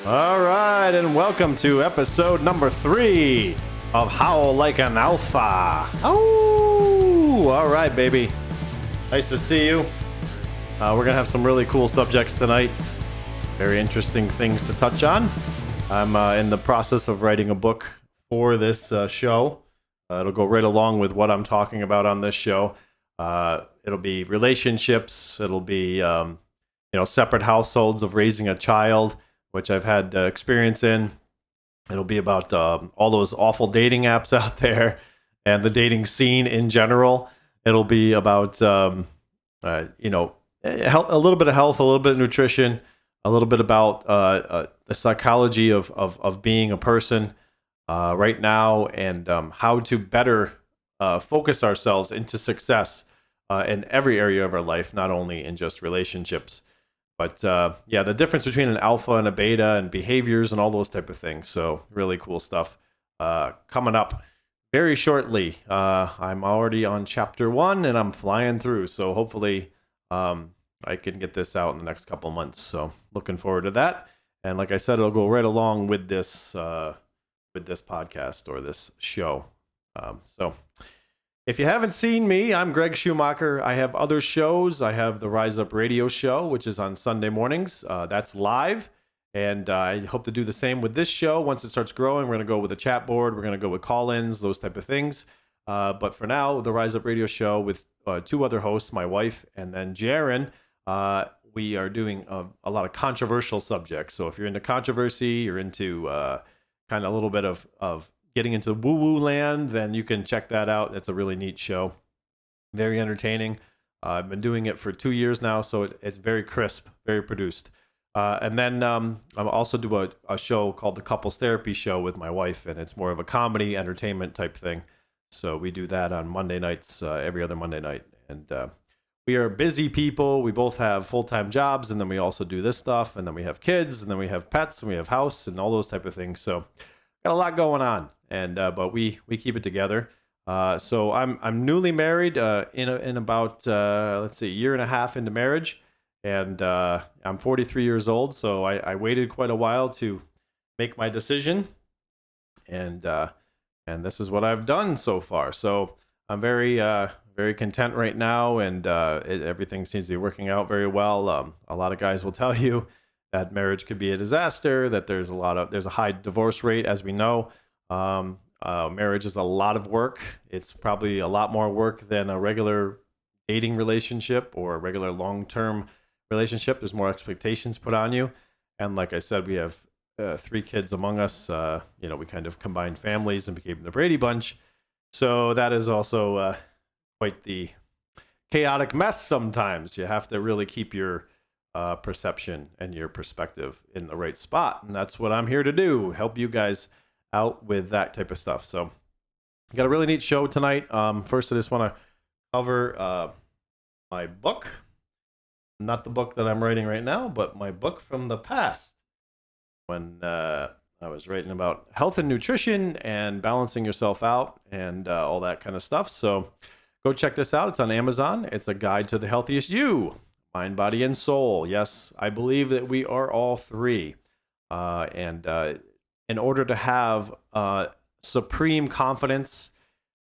All right, and welcome to episode number 3 of Howl Like an Alpha. Oh, all right, baby. Nice to see you. We're going to have some really cool subjects tonight. Very interesting things to touch on. I'm in the process of writing a book for this show. It'll go right along with what I'm talking about on this show. It'll be relationships. It'll be, separate households of raising a child, which I've had experience in. It'll be about all those awful dating apps out there and the dating scene in general. It'll be about, a little bit of health, a little bit of nutrition, a little bit about the psychology of being a person right now, and how to better focus ourselves into success in every area of our life, not only in just relationships. But the difference between an alpha and a beta and behaviors and all those type of things. So really cool stuff coming up very shortly. I'm already on chapter 1 and I'm flying through. So hopefully I can get this out in the next couple of months. So looking forward to that. And like I said, it'll go right along with this podcast or this show. If you haven't seen me, I'm Greg Schumacher. I have other shows. I have the Rise Up Radio Show, which is on Sunday mornings. That's live. And I hope to do the same with this show. Once it starts growing, we're going to go with a chat board. We're going to go with call-ins, those type of things. But for now, the Rise Up Radio Show with 2 other hosts, my wife and then Jaren. We are doing a lot of controversial subjects. So if you're into controversy, you're into kind of a little bit of getting into woo-woo land, then you can check that out. It's a really neat show. Very entertaining. I've been doing it for 2 years now, so it's very crisp, very produced. And then I also do a show called the Couples Therapy Show with my wife, and it's more of a comedy, entertainment type thing. So we do that on Monday nights, every other Monday night. And we are busy people. We both have full-time jobs, and then we also do this stuff, and then we have kids, and then we have pets, and we have house, and all those type of things. So got a lot going on. And but we keep it together. So I'm newly married in about a year and a half into marriage, and I'm 43 years old. So I waited quite a while to make my decision, and this is what I've done so far. So I'm very content right now, and everything seems to be working out very well. A lot of guys will tell you that marriage could be a disaster, that there's a high divorce rate, as we know. Marriage is a lot of work. It's probably a lot more work than a regular dating relationship or a regular long-term relationship. There's more expectations put on you. And like I said, we have 3 kids among us. We kind of combined families and became the Brady Bunch. So that is also quite the chaotic mess sometimes. You have to really keep your perception and your perspective in the right spot. And that's what I'm here to do, help you guys out with that type of stuff. So got a really neat show tonight. First, I just want to cover my book. Not the book that I'm writing right now, but my book from the past, when I was writing about health and nutrition and balancing yourself out and all that kind of stuff. So go check this out. It's on Amazon. It's a guide to the healthiest you, mind, body, and soul. Yes, I believe that we are all 3. In order to have supreme confidence,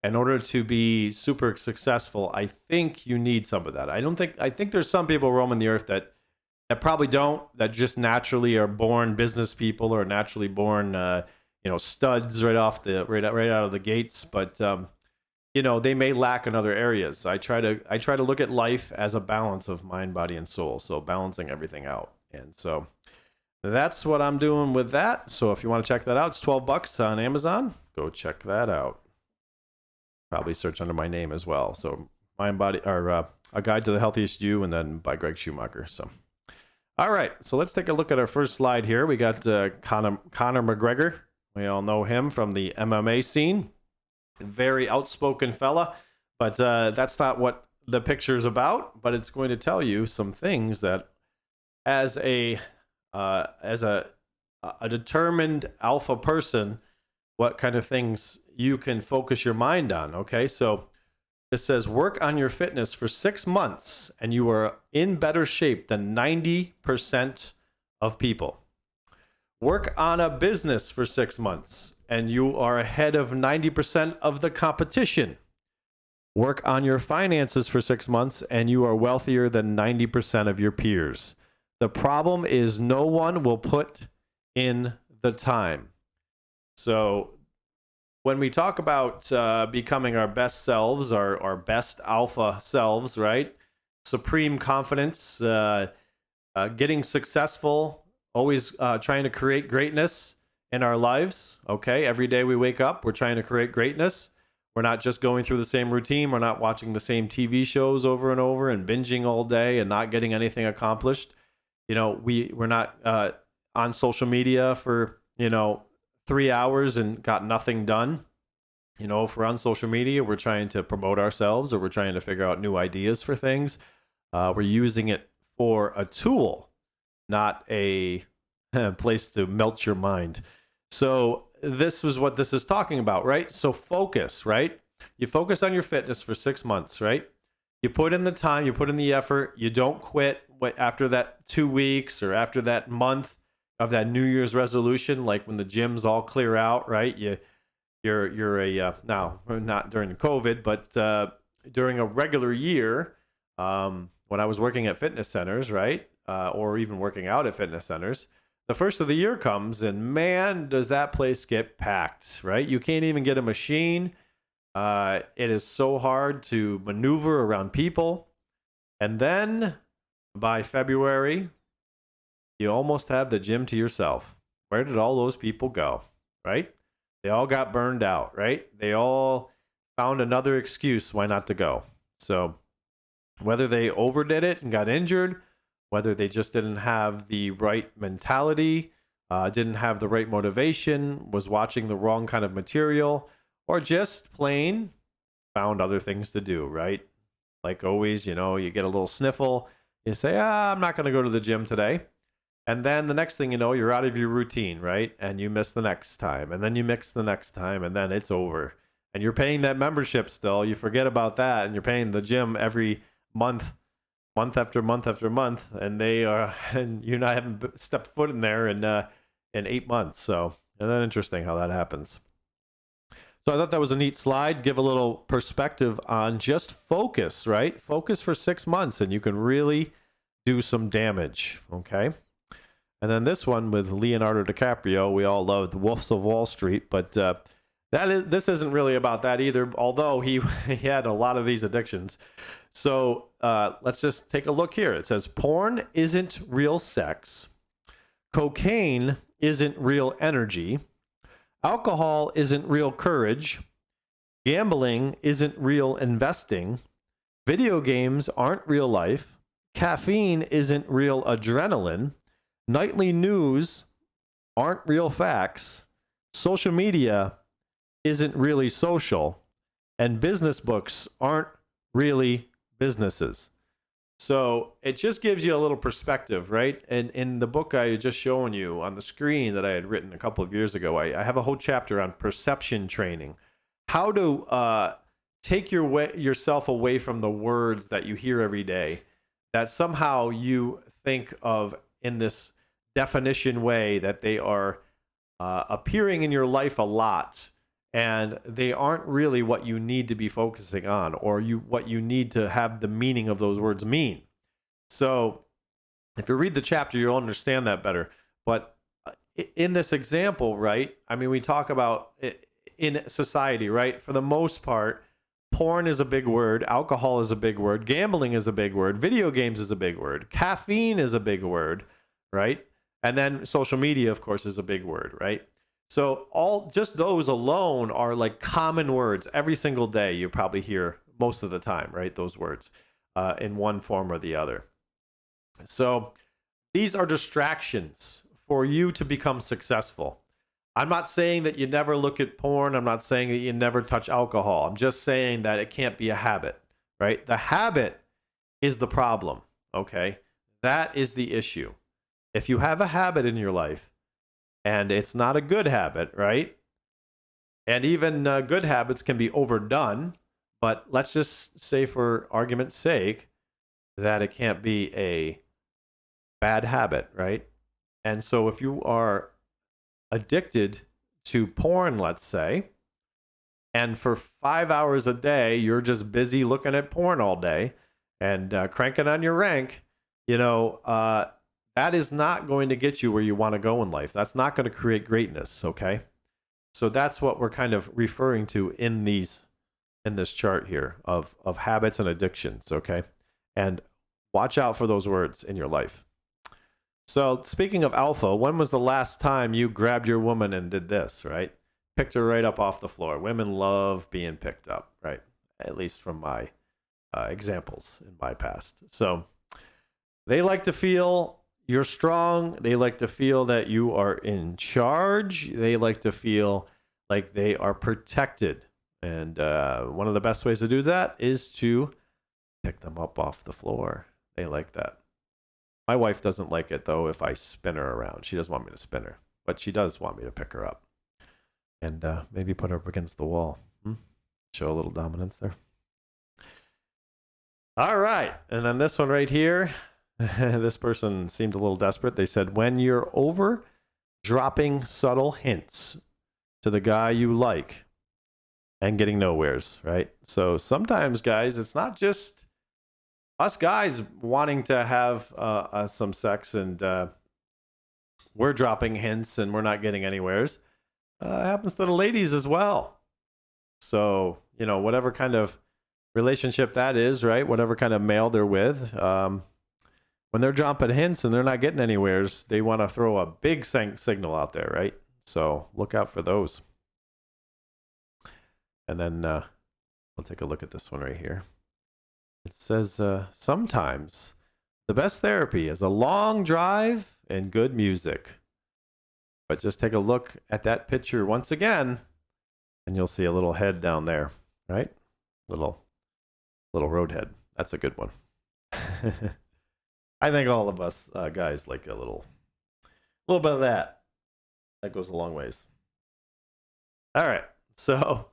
in order to be super successful, I think you need some of that. I think there's some people roaming the earth that probably don't, that just naturally are born business people or naturally born, studs right out of the gates. But they may lack in other areas. I try to look at life as a balance of mind, body, and soul. So balancing everything out, and so that's what I'm doing with that. So if you want to check that out, it's $12 on Amazon. Go check that out. Probably search under my name as well. So Mind, Body, or A Guide to the Healthiest You, and then by Greg Schumacher. So, all right. So let's take a look at our first slide here. We got Conor McGregor. We all know him from the MMA scene. Very outspoken fella. But that's not what the picture's about. But it's going to tell you some things that as a determined alpha person, what kind of things you can focus your mind on. Okay, so this says work on your fitness for 6 months and you are in better shape than 90% of people. Work on a business for 6 months and you are ahead of 90% of the competition. Work on your finances for 6 months and you are wealthier than 90% of your peers. The problem is no one will put in the time. So when we talk about becoming our best selves, our best alpha selves, right? Supreme confidence, getting successful, always trying to create greatness in our lives. Okay, every day we wake up, we're trying to create greatness. We're not just going through the same routine. We're not watching the same TV shows over and over and binging all day and not getting anything accomplished. You know, we're not on social media for 3 hours and got nothing done. You know, if we're on social media, we're trying to promote ourselves or we're trying to figure out new ideas for things. We're using it for a tool, not a place to melt your mind. So this is what this is talking about, right? So focus, right? You focus on your fitness for 6 months, right? You put in the time, you put in the effort, you don't quit after that 2 weeks or after that month of that New Year's resolution, like when the gyms all clear out, right? You're a now not during COVID, but during a regular year, when I was working at fitness centers, right, or even working out at fitness centers, the first of the year comes and man, does that place get packed, right? You can't even get a machine. It is so hard to maneuver around people. And then by February, you almost have the gym to yourself. Where did all those people go, right? They all got burned out, right? They all found another excuse why not to go. So whether they overdid it and got injured, whether they just didn't have the right mentality, didn't have the right motivation, was watching the wrong kind of material, or just plain found other things to do, right? Like always, you get a little sniffle. You say, I'm not going to go to the gym today. And then the next thing you know, you're out of your routine, right? And you miss the next time. And then you mix the next time, and then it's over. And you're paying that membership still. You forget about that, and you're paying the gym every month after month after month, and and you're not having stepped foot in there in 8 months. So isn't that interesting how that happens? So I thought that was a neat slide. Give a little perspective on just focus, right? Focus for 6 months, and you can really do some damage. Okay. And then this one with Leonardo DiCaprio, we all loved Wolves of Wall Street, but this isn't really about that either, although he had a lot of these addictions. So let's just take a look here. It says, porn isn't real sex. Cocaine isn't real energy. Alcohol isn't real courage. Gambling isn't real investing. Video games aren't real life. Caffeine isn't real adrenaline. Nightly news aren't real facts. Social media isn't really social. And business books aren't really businesses. So it just gives you a little perspective, right? And in the book I had just shown you on the screen that I had written a couple of years ago, I have a whole chapter on perception training. How to take yourself away from the words that you hear every day that somehow you think of in this definition way that they are appearing in your life a lot, and they aren't really what you need to be focusing on, or what you need to have the meaning of those words mean. So if you read the chapter, you'll understand that better. But in this example, right, I mean, we talk about in society, right, for the most part, porn is a big word, alcohol is a big word, gambling is a big word, video games is a big word, caffeine is a big word, right? And then social media, of course, is a big word, right? So just those alone are like common words. Every single day you probably hear most of the time, right? Those words in one form or the other. So these are distractions for you to become successful. I'm not saying that you never look at porn. I'm not saying that you never touch alcohol. I'm just saying that it can't be a habit, right? The habit is the problem, okay? That is the issue. If you have a habit in your life and it's not a good habit, right? And even good habits can be overdone, but let's just say for argument's sake that it can't be a bad habit, right? And so if you are addicted to porn, let's say, and for 5 hours a day, you're just busy looking at porn all day and cranking on your rank, that is not going to get you where you want to go in life. That's not going to create greatness, okay? So that's what we're kind of referring to in this chart here of habits and addictions, okay? And watch out for those words in your life. So speaking of alpha, when was the last time you grabbed your woman and did this, right? Picked her right up off the floor. Women love being picked up, right? At least from my examples in my past. So they like to feel you're strong. They like to feel that you are in charge. They like to feel like they are protected. And one of the best ways to do that is to pick them up off the floor. They like that. My wife doesn't like it, though, if I spin her around. She doesn't want me to spin her, but she does want me to pick her up and maybe put her up against the wall. Show a little dominance there. All right. And then this one right here, this person seemed a little desperate. They said, when you're over dropping subtle hints to the guy you like and getting nowheres, right? So sometimes, guys, it's not just us guys wanting to have some sex and we're dropping hints and we're not getting anywheres. It happens to the ladies as well. So, whatever kind of relationship that is, right? Whatever kind of male they're with, when they're dropping hints and they're not getting anywheres, they want to throw a big signal out there, right? So look out for those. And then we'll take a look at this one right here. It says, sometimes the best therapy is a long drive and good music. But just take a look at that picture once again, and you'll see a little head down there, right? Little road head. That's a good one. I think all of us guys like a little bit of that. That goes a long ways. All right, so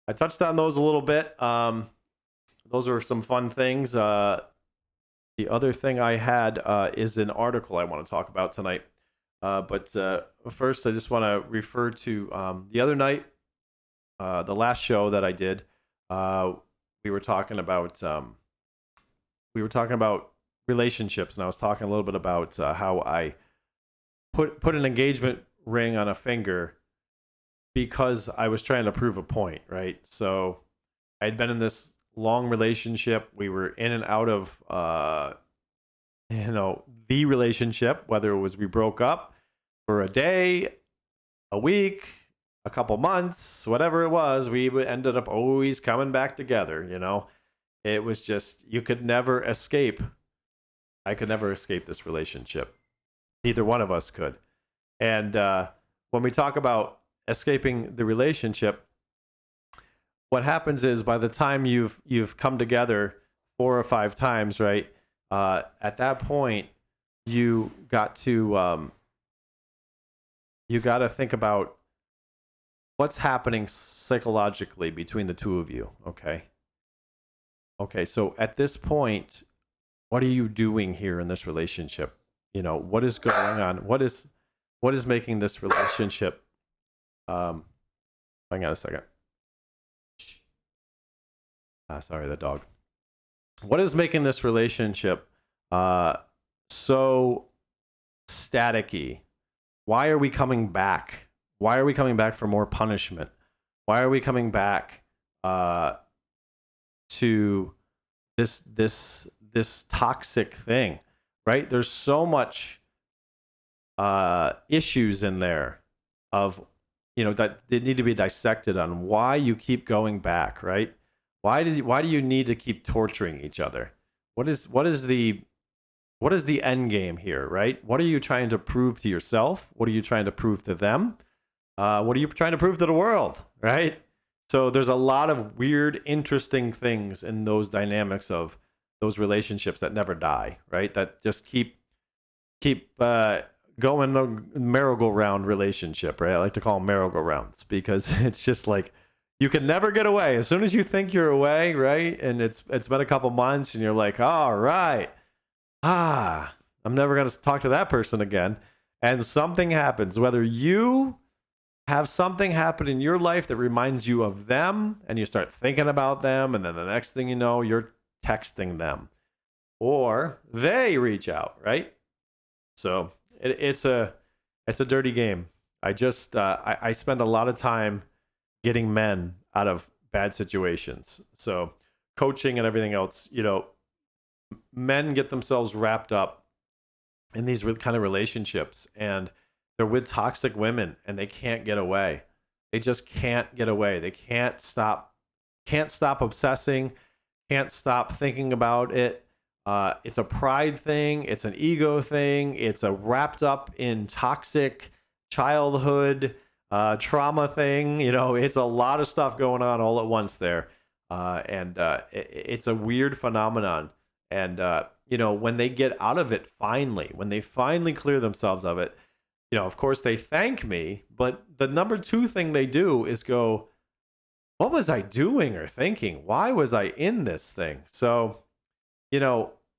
I touched on those a little bit. Those are some fun things. The other thing I had is an article I want to talk about tonight. But first, I just want to refer to the other night, the last show that I did. We were talking about relationships, and I was talking a little bit about how I put an engagement ring on a finger because I was trying to prove a point, right? So I'd been in this long relationship. We were in and out of the relationship, whether it was we broke up for a day, a week, a couple months, whatever it was, we ended up always coming back together. It was just, you could never escape. I could never escape this relationship. Neither one of us could. And when we talk about escaping the relationship, what happens is by the time you've come together 4 or 5 times, right? At that point, you got to think about what's happening psychologically between the two of you. Okay. So at this point, what are you doing here in this relationship? What is going on? What is making this relationship? Hang on a second. Sorry, the dog. What is making this relationship so staticky? Why are we coming back? Why are we coming back for more punishment? Why are we coming back to this toxic thing? Right? There's so much issues in there of that they need to be dissected on why you keep going back, right? Why do you need to keep torturing each other? What is the end game here, right? What are you trying to prove to yourself? What are you trying to prove to them? What are you trying to prove to the world, right? So there's a lot of weird, interesting things in those dynamics of those relationships that never die, right? That just keep going, the merry-go-round relationship, right? I like to call them merry-go-rounds because it's just like you can never get away. As soon as you think you're away, right? And it's been a couple months and you're like, all right, I'm never going to talk to that person again. and something happens, whether you have something happen in your life that reminds you of them and you start thinking about them, and then the next thing you know, you're texting them or they reach out, right? So it's a dirty game. I spend a lot of time getting men out of bad situations. So coaching and everything else, men get themselves wrapped up in these kind of relationships, and they're with toxic women and they can't get away. They just can't get away. They can't stop obsessing, can't stop thinking about it. It's a pride thing, it's an ego thing, it's a wrapped up in toxic childhood trauma thing. It's a lot of stuff going on all at once there. And it's a weird phenomenon. And, when they get out of it finally, when they finally clear themselves of it, of course they thank me. But the number two thing they do is go, what was I doing or thinking? Why was I in this thing? So,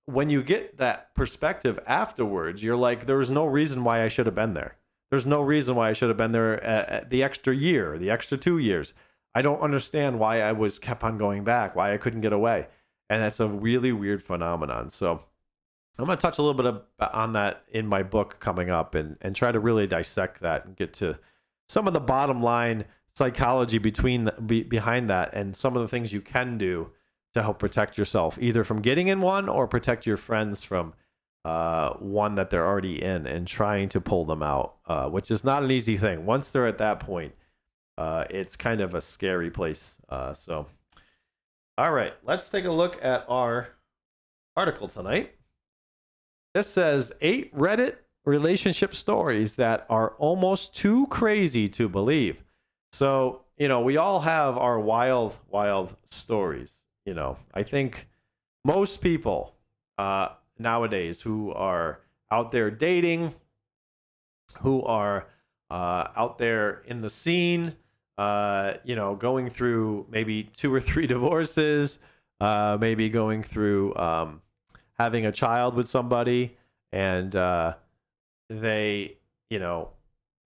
when you get that perspective afterwards, you're like, there was no reason why I should have been there. There's no reason why I should have been there the extra year, the extra 2 years. I don't understand why I kept on going back, why I couldn't get away. And that's a really weird phenomenon. So I'm going to touch a little bit on that in my book coming up, and try to really dissect that and get to some of the bottom line psychology behind that, and some of the things you can do to help protect yourself, either from getting in one or protect your friends from one that they're already in, and trying to pull them out, which is not an easy thing. Once they're at that point, it's kind of a scary place. All right, let's take a look at our article tonight. This says 8 Reddit relationship stories that are almost too crazy to believe. So, we all have our wild, wild stories. I think most people nowadays who are out there dating, who are out there in the scene, going through maybe 2 or 3 divorces, maybe going through having a child with somebody, and they,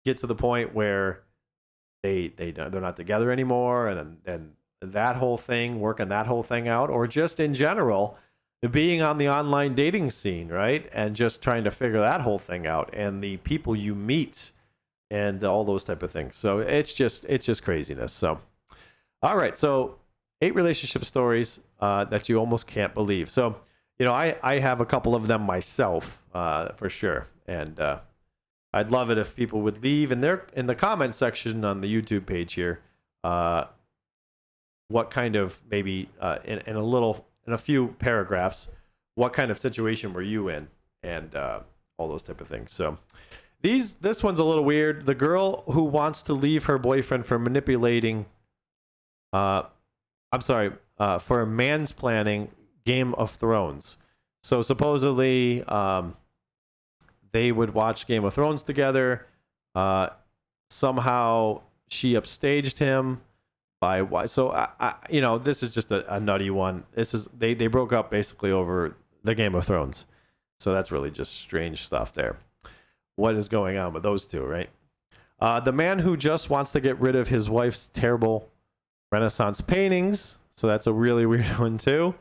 get to the point where they're not together anymore, and then that whole thing, working that whole thing out, or just in general being on the online dating scene, right? And just trying to figure that whole thing out, and the people you meet and all those type of things. So it's just craziness. So, all right. So 8 relationship stories that you almost can't believe. So, I have a couple of them myself, for sure. And I'd love it if people would leave in the comment section on the YouTube page here, what kind of, maybe in a few paragraphs, what kind of situation were you in, and all those type of things. So this one's a little weird. The girl who wants to leave her boyfriend for manipulating, for mansplaining Game of Thrones. So supposedly they would watch Game of Thrones together. Somehow she upstaged him by why. So this is just a nutty one. This is they broke up basically over the Game of Thrones. So that's really just strange stuff there. What is going on with those two, right? The man who just wants to get rid of his wife's terrible Renaissance paintings. So that's a really weird one too.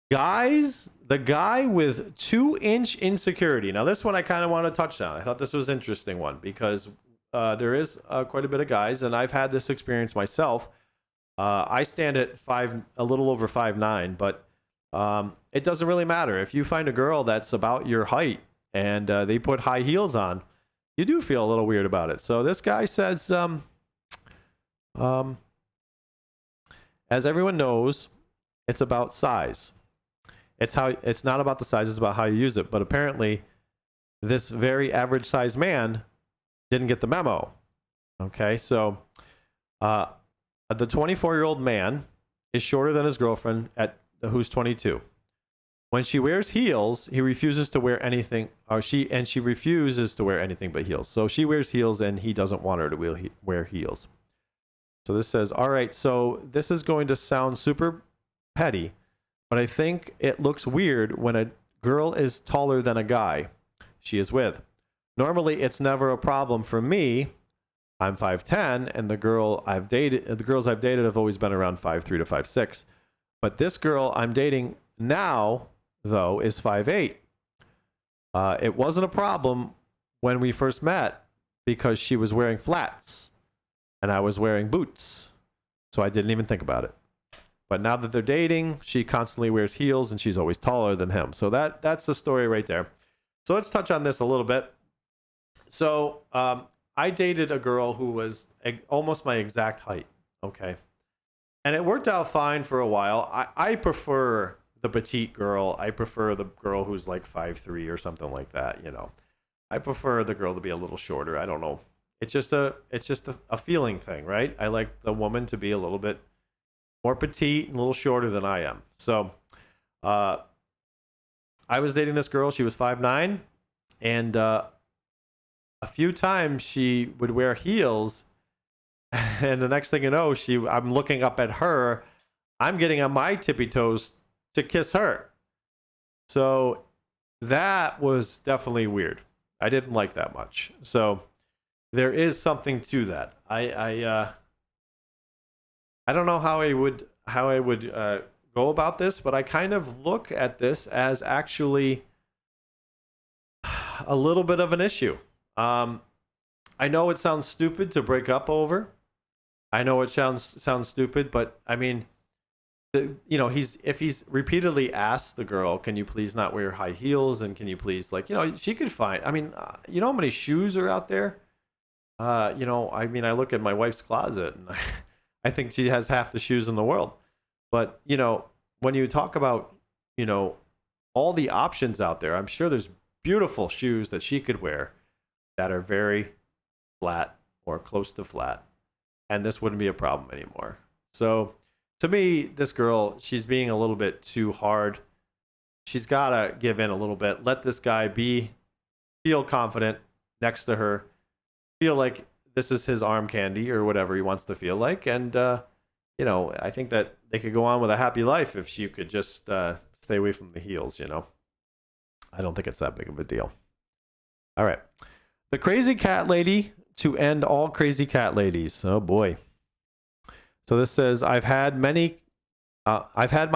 Guys, the guy with 2-inch insecurity. Now this one I kind of want to touch on. I thought this was an interesting one because there is quite a bit of guys, and I've had this experience myself. I stand at a little over 5'9", but it doesn't really matter. If you find a girl that's about your height and they put high heels on, you do feel a little weird about it. So this guy says, as everyone knows, it's about size. It's not about the size, it's about how you use it. But apparently, this very average sized man didn't get the memo. Okay, so the 24-year-old man is shorter than his girlfriend who's 22. When she wears heels, he refuses to wear anything, she refuses to wear anything but heels. So she wears heels and he doesn't want her to wear heels. So this says, all right, so this is going to sound super petty, but I think it looks weird when a girl is taller than a guy she is with. Normally, it's never a problem for me. I'm 5'10", and the girls I've dated have always been around 5'3" to 5'6". But this girl I'm dating now, though, is 5'8". It wasn't a problem when we first met because she was wearing flats and I was wearing boots. So I didn't even think about it. But now that they're dating, she constantly wears heels and she's always taller than him. So that's the story right there. So let's touch on this a little bit. So I dated a girl who was almost my exact height. Okay. And it worked out fine for a while. I prefer the petite girl. I prefer the girl who's like 5'3" or something like that, you know. I prefer the girl to be a little shorter. I don't know. It's just a feeling thing, right? I like the woman to be a little bit more petite and a little shorter than I am. So I was dating this girl. She was 5'9", and a few times she would wear heels, and the next thing you know, I'm looking up at her. I'm getting on my tippy toes to kiss her. So that was definitely weird. I didn't like that much. So there is something to that. I don't know how I would go about this, but I kind of look at this as actually a little bit of an issue. I know it sounds stupid to break up over. I know it sounds stupid, but I mean, if he's repeatedly asked the girl, can you please not wear high heels, and can you please, like, she could find, I mean, you know how many shoes are out there? I mean, I look at my wife's closet and I think she has half the shoes in the world. But, when you talk about, all the options out there, I'm sure there's beautiful shoes that she could wear that are very flat or close to flat. And this wouldn't be a problem anymore. So to me, this girl, she's being a little bit too hard. She's got to give in a little bit. Let this guy feel confident next to her. Feel like this is his arm candy or whatever he wants to feel like. And, I think that they could go on with a happy life if she could just stay away from the heels, I don't think it's that big of a deal. All right. The crazy cat lady to end all crazy cat ladies. Oh, boy. So this says, I've had my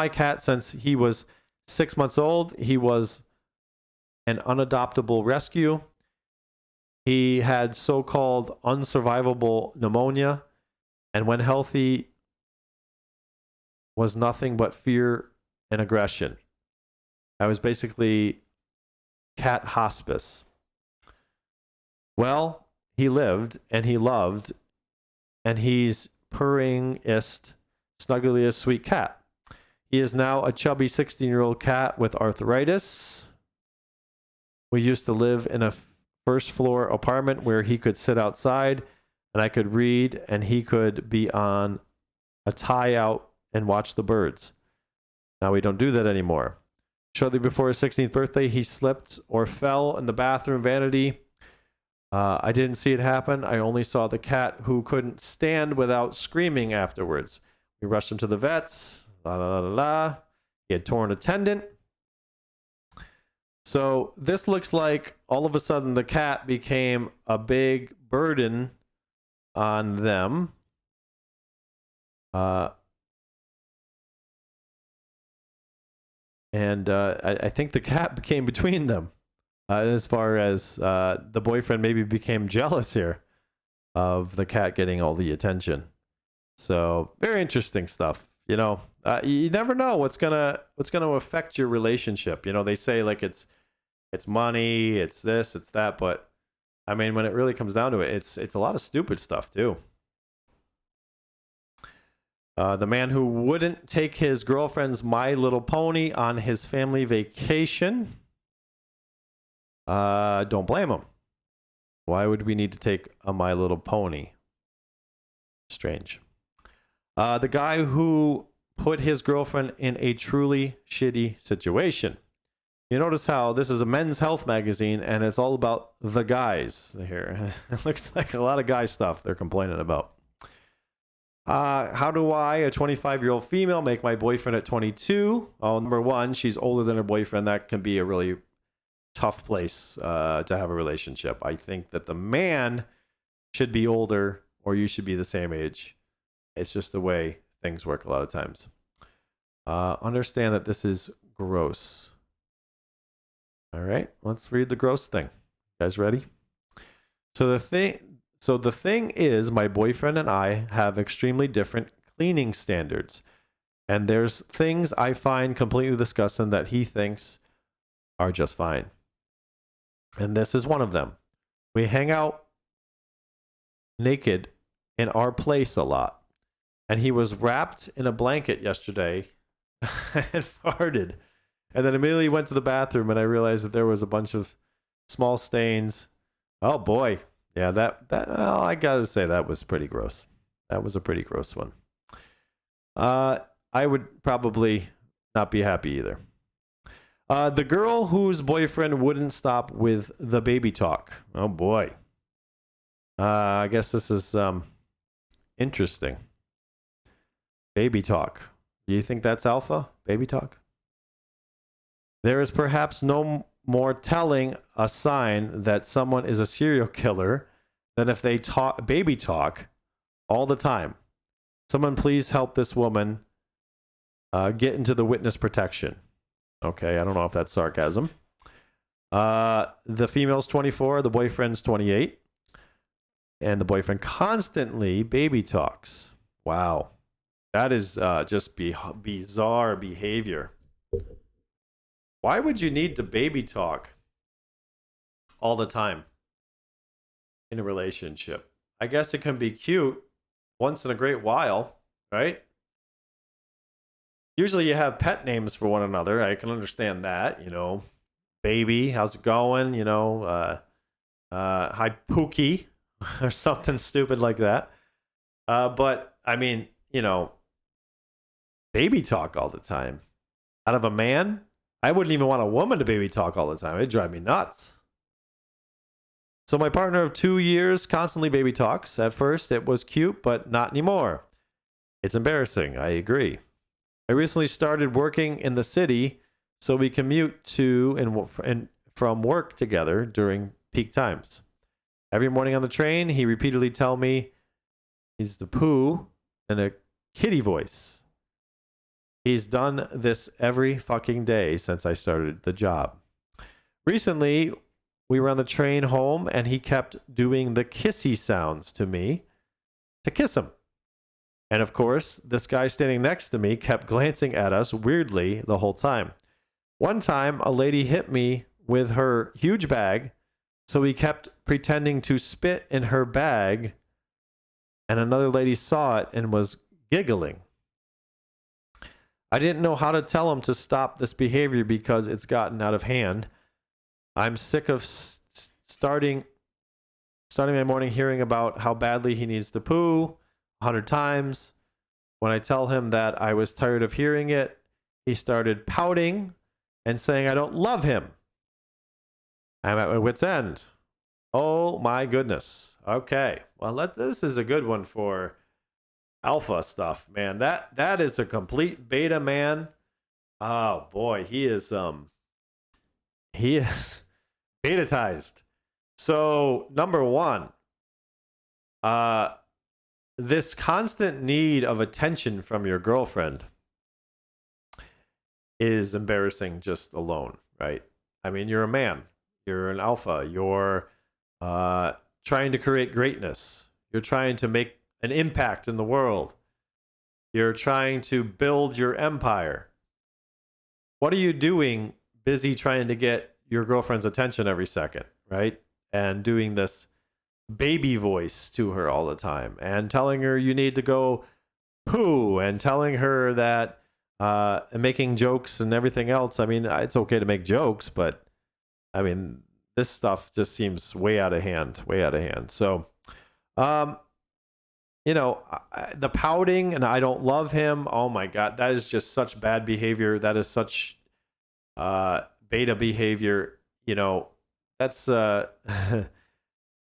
cat since he was 6 months old. He was an unadoptable rescue. He had so-called unsurvivable pneumonia, and when healthy, was nothing but fear and aggression. I was basically cat hospice. Well, he lived and he loved, and he's purringest, snuggliest sweet cat. He is now a chubby 16-year-old cat with arthritis. We used to live in a first floor apartment where he could sit outside and I could read, and he could be on a tie out and watch the birds. Now we don't do that anymore. Shortly before his 16th birthday, he slipped or fell in the bathroom vanity. I didn't see it happen. I only saw the cat, who couldn't stand without screaming afterwards. We rushed him to the vets. La, la, la, la, la. He had torn a tendon. So this looks like all of a sudden the cat became a big burden on them. And I think the cat came between them, as far as the boyfriend maybe became jealous here of the cat getting all the attention. So very interesting stuff. You never know what's gonna affect your relationship. They say like it's money, it's this, it's that, but I mean, when it really comes down to it, it's a lot of stupid stuff too. The man who wouldn't take his girlfriend's My Little Pony on his family vacation. Don't blame him. Why would we need to take a My Little Pony? Strange. The guy who put his girlfriend in a truly shitty situation. You notice how this is a men's health magazine and it's all about the guys here. It looks like a lot of guy stuff they're complaining about. How do I, a 25-year-old female, make my boyfriend at 22? Oh, number one, she's older than her boyfriend. That can be a really tough place to have a relationship. I think that the man should be older or you should be the same age. It's just the way things work a lot of times. Understand that this is gross. All right, let's read the gross thing. You guys ready? So the thing is, my boyfriend and I have extremely different cleaning standards. And there's things I find completely disgusting that he thinks are just fine. And this is one of them. We hang out naked in our place a lot. And he was wrapped in a blanket yesterday and farted. And then immediately went to the bathroom and I realized that there was a bunch of small stains. Oh boy. Yeah, well, I gotta say that was pretty gross. That was a pretty gross one. I would probably not be happy either. The girl whose boyfriend wouldn't stop with the baby talk. Oh boy. I guess this is interesting. Baby talk. Do you think that's alpha? Baby talk? There is perhaps no more telling a sign that someone is a serial killer than if they talk baby talk all the time. Someone please help this woman get into the witness protection. Okay, I don't know if that's sarcasm. The female's 24, the boyfriend's 28. And the boyfriend constantly baby talks. Wow. That is just bizarre behavior. Why would you need to baby talk all the time in a relationship? I guess it can be cute once in a great while, right? Usually you have pet names for one another. I can understand that, baby, how's it going? Hi Pookie or something stupid like that. But I mean, baby talk all the time out of a man. I wouldn't even want a woman to baby talk all the time. It'd drive me nuts. So my partner of 2 years constantly baby talks. At first it was cute, but not anymore. It's embarrassing. I agree. I recently started working in the city, so we commute to and from work together during peak times. Every morning on the train, he repeatedly tell me he's the poo in a kitty voice. He's done this every fucking day since I started the job. Recently, we were on the train home and he kept doing the kissy sounds to me to kiss him. And of course, this guy standing next to me kept glancing at us weirdly the whole time. One time, a lady hit me with her huge bag, so he kept pretending to spit in her bag, and another lady saw it and was giggling. I didn't know how to tell him to stop this behavior because it's gotten out of hand. I'm sick of starting my morning hearing about how badly he needs to poo 100 times. When I tell him that I was tired of hearing it, he started pouting and saying I don't love him. I'm at my wit's end. Oh my goodness. Okay. Well, this is a good one for alpha stuff, man. That is a complete beta man. Oh boy, he is betatized. So number one, this constant need of attention from your girlfriend is embarrassing just alone, right? I mean, you're a man, you're an alpha, you're trying to create greatness, you're trying to make an impact in the world. You're trying to build your empire. What are you doing busy trying to get your girlfriend's attention every second, right? And doing this baby voice to her all the time and telling her you need to go poo and telling her that and making jokes and everything else. I mean, it's okay to make jokes, but I mean, this stuff just seems way out of hand. So, the pouting and I don't love him. Oh my God, that is just such bad behavior. That is such beta behavior. That's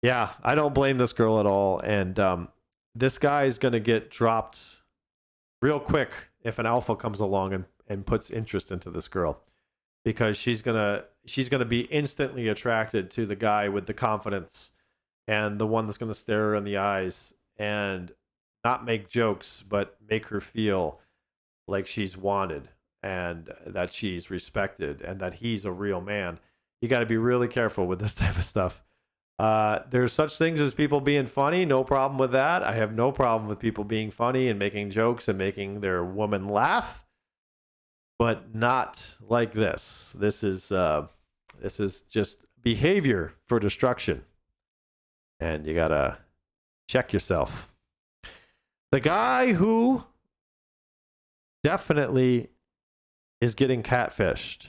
yeah, I don't blame this girl at all. And this guy is going to get dropped real quick if an alpha comes along and puts interest into this girl. because she's gonna be instantly attracted to the guy with the confidence and the one that's gonna stare her in the eyes and not make jokes, but make her feel like she's wanted and that she's respected and that he's a real man. You got to be really careful with this type of stuff. There's such things as people being funny. No problem with that. I have no problem with people being funny and making jokes and making their woman laugh, but not like this. This is just behavior for destruction, and you gotta check yourself. The guy who definitely is getting catfished.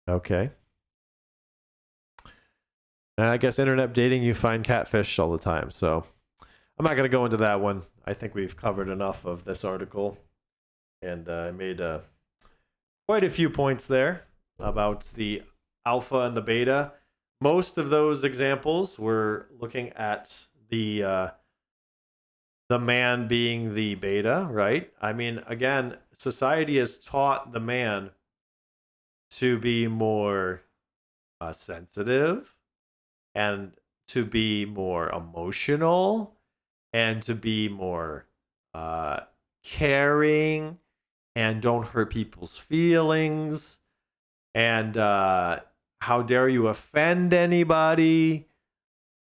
Okay. And I guess internet dating, you find catfish all the time. So I'm not going to go into that one. I think we've covered enough of this article. And I made quite a few points there about the alpha and the beta. Most of those examples were looking at the man being the beta, right? I mean, again, society has taught the man to be more sensitive and to be more emotional and to be more caring and don't hurt people's feelings and how dare you offend anybody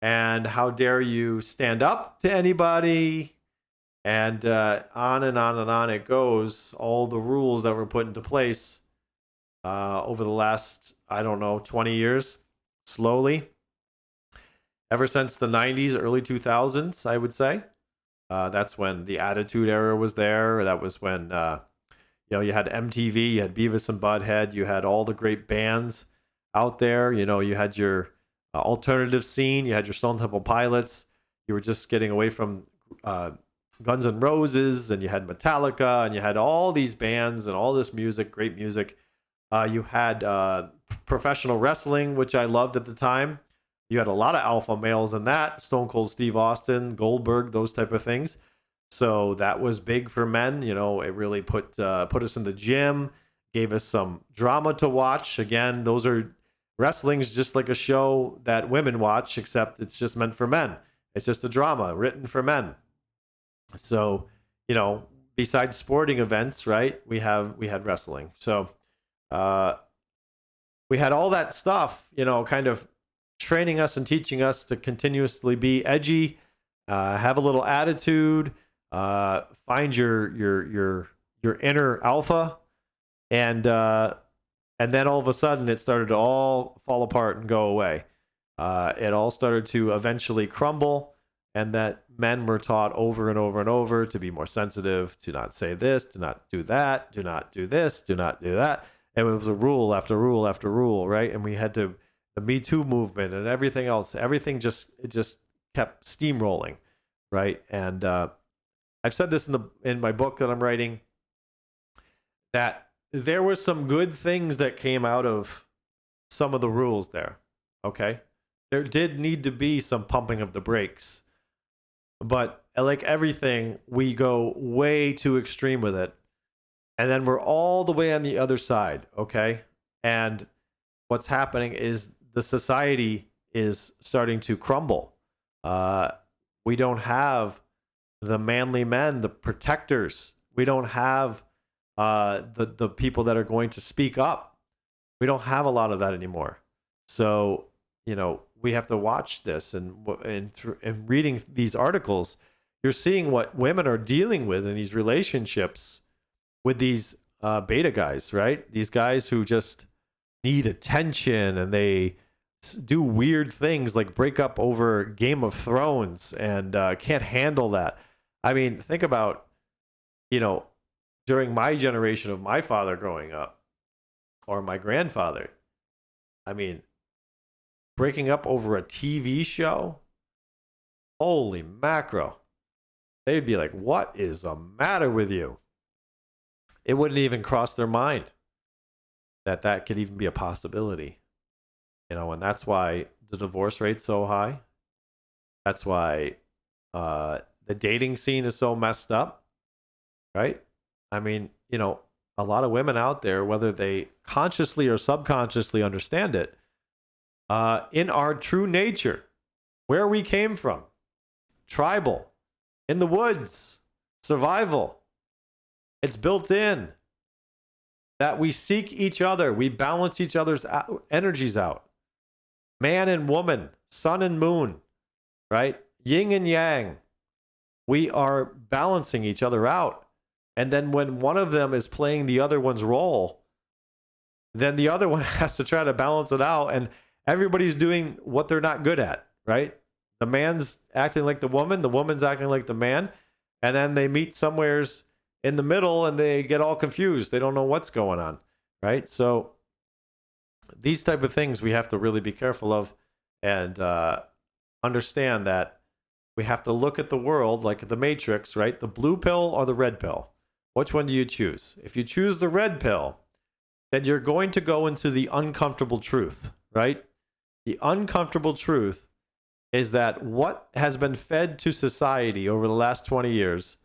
and how dare you stand up to anybody and on and on and on it goes. All the rules that were put into place over the last, I don't know, 20 years, slowly. Ever since the 90s, early 2000s, I would say. That's when the Attitude Era was there. That was when, you had MTV, you had Beavis and Butthead, you had all the great bands out there. You had your alternative scene, you had your Stone Temple Pilots. You were just getting away from Guns N' Roses, and you had Metallica, and you had all these bands and all this music, great music. You had professional wrestling, which I loved at the time. You had a lot of alpha males in that. Stone Cold Steve Austin, Goldberg, those type of things. So that was big for men. It really put us in the gym, gave us some drama to watch. Again, those are wrestling's just like a show that women watch, except it's just meant for men. It's just a drama written for men. So, besides sporting events, right? We had wrestling. So, we had all that stuff, kind of training us and teaching us to continuously be edgy, have a little attitude, find your inner alpha, and then all of a sudden it started to all fall apart and go away. It all started to eventually crumble, and that men were taught over and over and over to be more sensitive, to not say this, to not do that, do not do this, do not do that. And it was a rule after rule after rule, right? And we had to the Me Too movement and everything else. Everything just kept steamrolling, right? And I've said this in my book that I'm writing, that there were some good things that came out of some of the rules there. Okay, there did need to be some pumping of the brakes, but like everything, we go way too extreme with it, and then we're all the way on the other side. Okay, and what's happening is the society is starting to crumble. We don't have the manly men, the protectors. We don't have the people that are going to speak up. We don't have a lot of that anymore. So we have to watch this, and reading these articles, you're seeing what women are dealing with in these relationships with these beta guys, right? These guys who just need attention, and they do weird things like break up over Game of Thrones and can't handle that. I mean, think about, during my generation of my father growing up, or my grandfather. I mean, breaking up over a TV show, holy macro. They'd be like, what is the matter with you? It wouldn't even cross their mind that could even be a possibility. And that's why the divorce rate's so high. That's why the dating scene is so messed up, right? I mean, a lot of women out there, whether they consciously or subconsciously understand it, in our true nature, where we came from, tribal, in the woods, survival, it's built in that we seek each other, we balance each other's energies out. Man and woman, sun and moon, right? Yin and yang. We are balancing each other out. And then when one of them is playing the other one's role, then the other one has to try to balance it out. And everybody's doing what they're not good at, right? The man's acting like the woman's acting like the man. And then they meet somewheres in the middle and they get all confused. They don't know what's going on, right? So these type of things we have to really be careful of and understand that we have to look at the world like the Matrix, right? The blue pill or the red pill. Which one do you choose? If you choose the red pill, then you're going to go into the uncomfortable truth, right? The uncomfortable truth is that what has been fed to society over the last 20 years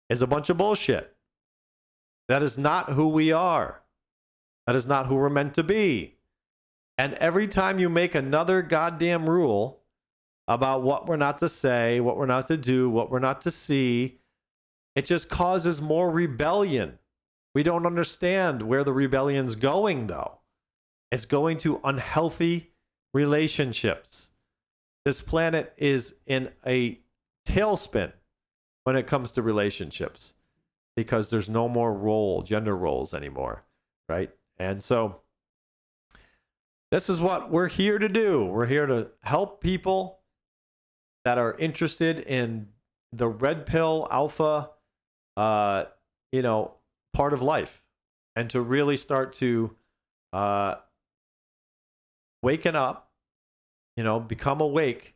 is a bunch of bullshit. That is not who we are. That is not who we're meant to be. And every time you make another goddamn rule about what we're not to say, what we're not to do, what we're not to see, it just causes more rebellion. We don't understand where the rebellion's going, though. It's going to unhealthy relationships. This planet is in a tailspin when it comes to relationships because there's no more gender roles anymore, right? And so this is what we're here to do. We're here to help people that are interested in the red pill alpha, part of life, and to really start to waken up, become awake,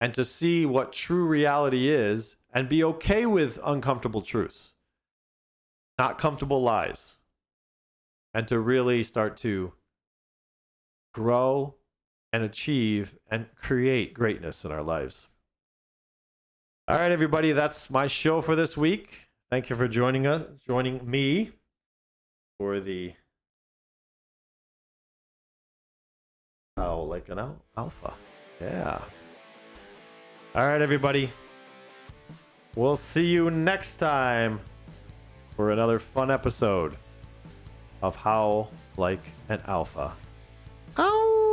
and to see what true reality is and be okay with uncomfortable truths, not comfortable lies, and to really start to grow and achieve and create greatness in our lives. All right, everybody, that's my show for this week. Thank you for joining me for the like an alpha. Yeah. All right, everybody. We'll see you next time for another fun episode of Howl Like an Alpha. Ow!